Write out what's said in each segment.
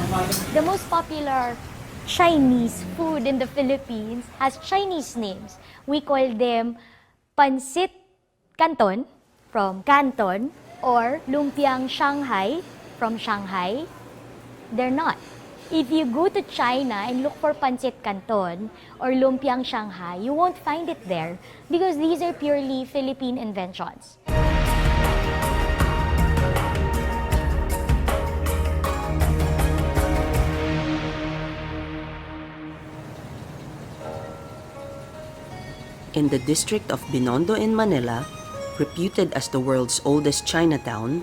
The most popular Chinese food in the Philippines has Chinese names. We call them Pancit Canton from Canton or Lumpiang Shanghai from Shanghai. They're not. If you go to China and look for Pancit Canton or Lumpiang Shanghai, you won't find it there because these are purely Philippine inventions. In the district of Binondo in Manila, reputed as the world's oldest Chinatown,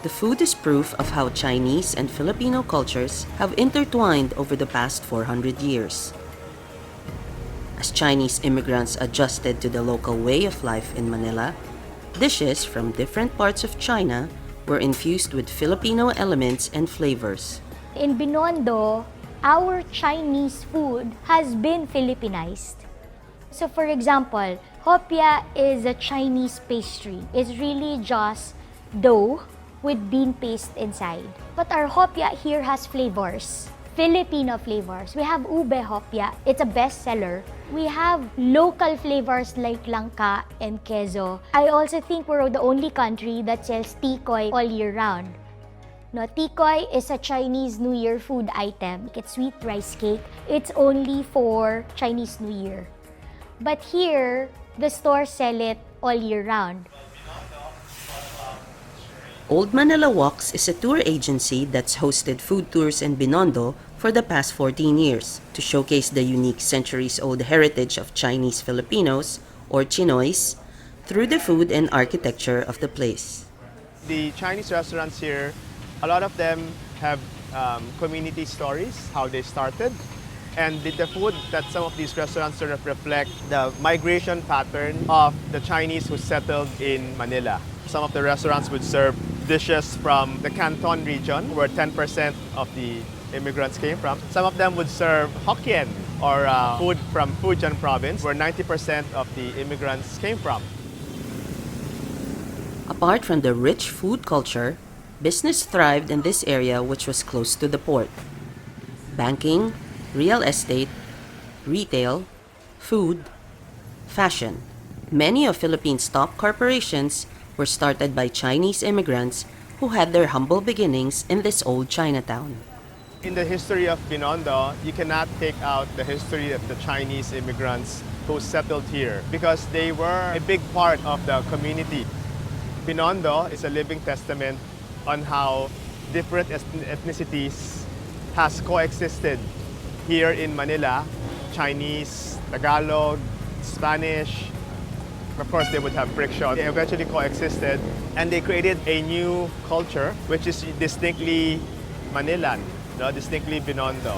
the food is proof of how Chinese and Filipino cultures have intertwined over the past 400 years. As Chinese immigrants adjusted to the local way of life in Manila, dishes from different parts of China were infused with Filipino elements and flavors. In Binondo, our Chinese food has been Filipinized. So for example, hopia is a Chinese pastry. It's really just dough with bean paste inside. But our hopia here has flavors, Filipino flavors. We have ube hopia, it's a bestseller. We have local flavors like langka and queso. I also think we're the only country that sells tikoy all year round. No, tikoy is a Chinese New Year food item. It's sweet rice cake. It's only for Chinese New Year. But here, the stores sell it all year round. Old Manila Walks is a tour agency that's hosted food tours in Binondo for the past 14 years to showcase the unique centuries-old heritage of Chinese Filipinos, or Chinoys, through the food and architecture of the place. The Chinese restaurants here, a lot of them have community stories, how they started. And the food that some of these restaurants sort of reflect the migration pattern of the Chinese who settled in Manila. Some of the restaurants would serve dishes from the Canton region, where 10% of the immigrants came from. Some of them would serve Hokkien, or food from Fujian province, where 90% of the immigrants came from. Apart from the rich food culture, business thrived in this area which was close to the port. Banking, real estate, retail, food, fashion. Many of Philippines' top corporations were started by Chinese immigrants who had their humble beginnings in this old Chinatown. In the history of Binondo, you cannot take out the history of the Chinese immigrants who settled here because they were a big part of the community. Binondo is a living testament on how different ethnicities has coexisted here in Manila. Chinese, Tagalog, Spanish. Of course, they would have friction. They eventually coexisted and they created a new culture which is distinctly Manilan, distinctly Binondo.